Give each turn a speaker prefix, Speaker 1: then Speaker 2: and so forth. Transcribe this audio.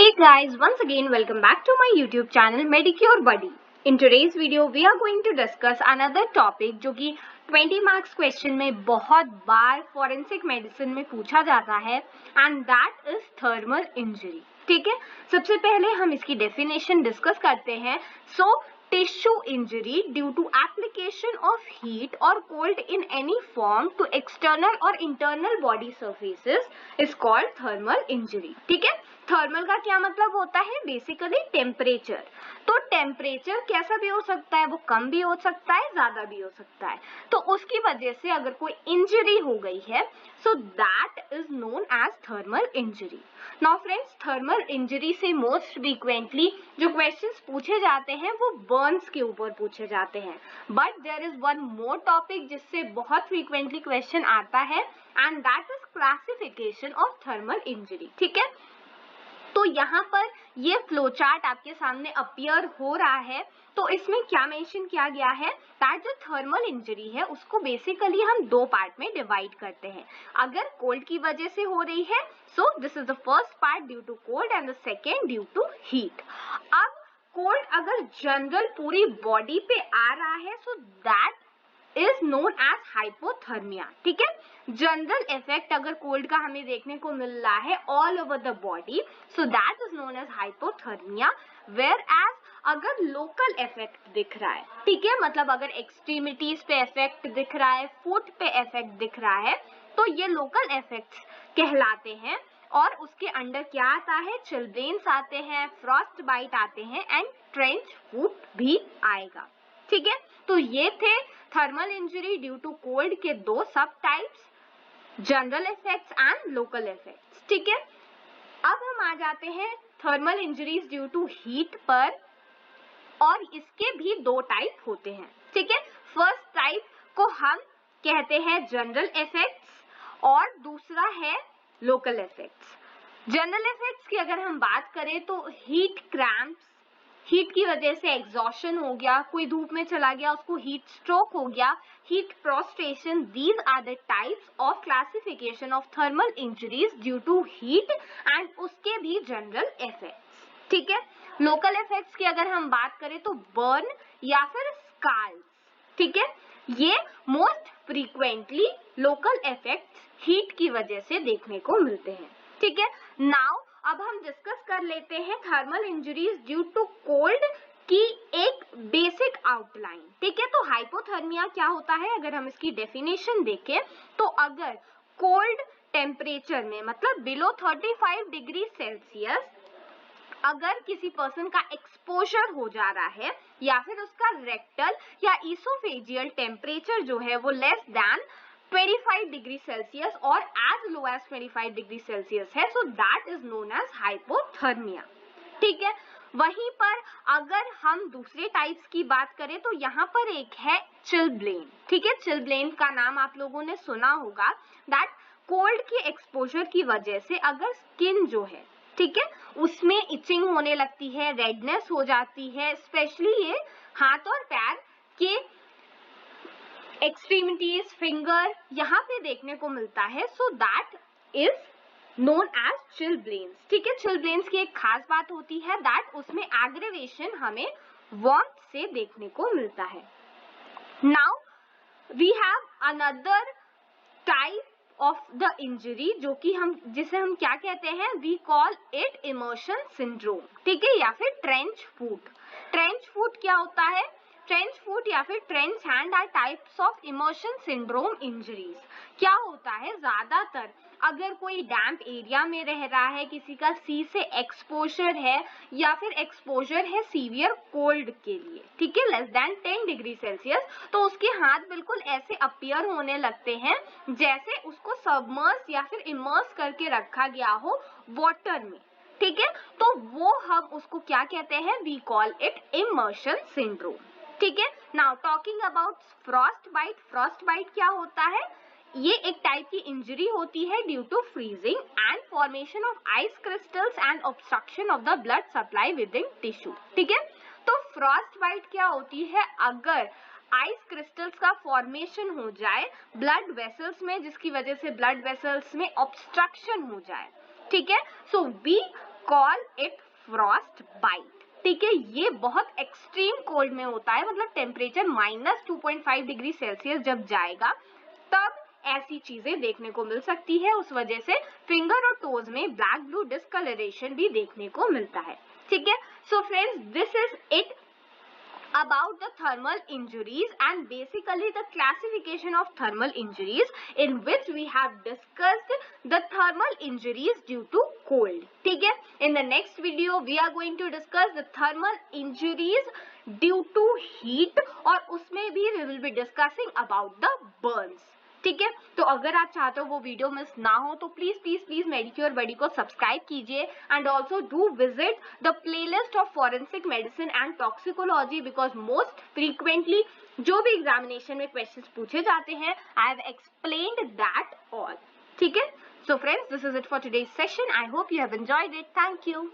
Speaker 1: Hey guys, once again welcome back to my YouTube channel Medicure Buddy. In today's video we are going to discuss another topic जो कि 20 marks question में बहुत बार forensic medicine में पूछा जाता है and that is thermal injury. ठीक है, सबसे पहले हम इसकी डेफिनेशन डिस्कस करते हैं. So tissue injury due to application of heat or cold in any form to external or internal body surfaces is called thermal injury. ठीक है, थर्मल का क्या मतलब होता है? Basically temperature. तो टेम्परेचर कैसा भी हो सकता है, वो कम भी हो सकता है, ज्यादा भी हो सकता है. तो उसकी वजह से अगर कोई इंजरी हो गई है so that is known as thermal injury. Now friends, thermal injury से मोस्ट फ्रीक्वेंटली जो क्वेश्चंस पूछे जाते हैं वो बर्न्स के ऊपर पूछे जाते हैं. But there is one more topic जिससे बहुत फ्रीक्वेंटली क्वेश्चन आता है and that is classification of thermal injury. ठीक है, तो यहाँ पर ये फ्लो चार्ट आपके सामने अपीयर हो रहा है. तो इसमें क्या मेंशन किया गया है दैट जो थर्मल इंजरी है उसको बेसिकली हम दो पार्ट में डिवाइड करते हैं. अगर कोल्ड की वजह से हो रही है so this is the first part due to cold and the second due to heat. अब कोल्ड अगर जनरल पूरी बॉडी पे आ रहा है so that is known as hypothermia. ठीक है, जनरल इफेक्ट अगर कोल्ड का हमें देखने को मिल रहा है all over the body so that is known as hypothermia. Whereas अगर लोकल इफेक्ट दिख रहा है, ठीक है, मतलब अगर एक्सट्रीमिटीज पे इफेक्ट दिख रहा है, फुट पे इफेक्ट दिख रहा है तो ये लोकल इफेक्ट्स कहलाते हैं. और उसके अंडर क्या आता है? चिल्ब्लेन्स आते हैं, फ्रॉस्ट बाइट आते हैं एंड ट्रेंच फूट भी आएगा. ठीक है, तो ये थे thermal injury due to cold के दो sub types, general effects and local effects. ठीक है, अब हम आ जाते हैं thermal injuries due to heat पर, और इसके भी दो टाइप होते हैं. ठीक है, फर्स्ट टाइप को हम कहते हैं जनरल इफेक्ट्स और दूसरा है लोकल इफेक्ट्स. जनरल इफेक्ट्स की अगर हम बात करें तो हीट क्रैम्प्स, हीट की वजह से एग्जॉशन हो गया, कोई धूप में चला गया उसको हीट स्ट्रोक हो गया, heat prostration, these are the types of classification of thermal injuries due to heat and उसके भी जनरल इफेक्ट्स. ठीक है, लोकल इफेक्ट्स की अगर हम बात करें तो बर्न या फिर स्कार्स. ठीक है, ये most frequently local effects heat की वजह से देखने को मिलते हैं. ठीक है, नाउ अब हम डिस्कस कर लेते हैं thermal injuries due to cold की एक बेसिक आउटलाइन. ठीक है, तो हाइपोथर्मिया क्या होता है अगर हम इसकी डेफिनेशन देखें तो अगर कोल्ड टेम्परेचर में मतलब बिलो 35 डिग्री सेल्सियस अगर किसी पर्सन का एक्सपोजर हो जा रहा है या फिर उसका रेक्टल या इसोफेजियल टेम्परेचर जो है वो लेस देन 25 डिग्री सेल्सियस और as low as 25 degree Celsius है so that is known as hypothermia. ठीक है, वहीं पर अगर हम दूसरे टाइप्स की बात करें तो यहाँ पर एक है चिल्ब्लेन. ठीक है, चिल्ब्लेन का नाम आप लोगों ने सुना होगा. दैट कोल्ड की एक्सपोजर की वजह से अगर स्किन जो है, ठीक है, उसमें इचिंग होने लगती है, रेडनेस हो जाती है, स्पेशली ये हाथ और पैर के एक्सट्रीमिटीज, फिंगर यहाँ पे देखने को मिलता है. So that is known as chilblains. ठीक है, चिल्ब्लेन्स की एक खास बात होती है दैट उसमें एग्रीवेशन हमें वार्मथ से देखने को मिलता है. Now we have another type of the injury जो कि जिसे हम क्या कहते हैं, we call it immersion syndrome. ठीक है, या फिर ट्रेंच फूट. ट्रेंच फूट क्या होता है? ट्रेंच फूट या फिर trench hand are types of immersion syndrome injuries. क्या होता है, ज्यादातर अगर कोई डैम्प एरिया में रह रहा है, किसी का सी से एक्सपोजर है या फिर एक्सपोजर है सीवियर कोल्ड के लिए, ठीक है, लेस देन 10 डिग्री सेल्सियस, तो उसके हाथ बिल्कुल ऐसे अपीयर होने लगते हैं जैसे उसको सबमर्स या फिर इमर्स करके रखा गया हो वाटर में. ठीक है, तो वो हम उसको क्या कहते हैं, we call it immersion syndrome. ठीक है, now talking about frost bite. Frost bite क्या होता है? ये एक टाइप की इंजरी होती है due to freezing and formation of ice crystals and obstruction of the blood supply within tissue. ठीक है, तो फ्रॉस्ट बाइट क्या होती है? अगर आइस क्रिस्टल्स का फॉर्मेशन हो जाए ब्लड वेसल्स में, जिसकी वजह से ब्लड वेसल्स में ऑब्स्ट्रक्शन हो जाए. ठीक है, so we call it frost bite. ठीक है, ये बहुत एक्सट्रीम कोल्ड में होता है, मतलब टेम्परेचर -2.5 डिग्री सेल्सियस जब जाएगा तब ऐसी चीजें देखने को मिल सकती है। उस वजह से फिंगर और टोज में ब्लैक ब्लू डिस्कलरेशन भी देखने को मिलता है। ठीक है, so friends, this is it about the thermal injuries and basically the classification of thermal injuries, in which we have discussed the thermal injuries due to cold. ठीक है, in the next video we are going to discuss the thermal injuries due to heat और उसमें भी we will be discussing about the burns. ठीक है, तो अगर आप चाहते हो वो वीडियो मिस ना हो तो प्लीज प्लीज प्लीज मेडिक्योर बडी को सब्सक्राइब कीजिए and also do visit the playlist of forensic medicine and toxicology, because most frequently जो भी एग्जामिनेशन में क्वेश्चंस पूछे जाते हैं I have explained that all. ठीक है, so friends, this is it for today's session. I hope you have enjoyed it. Thank you.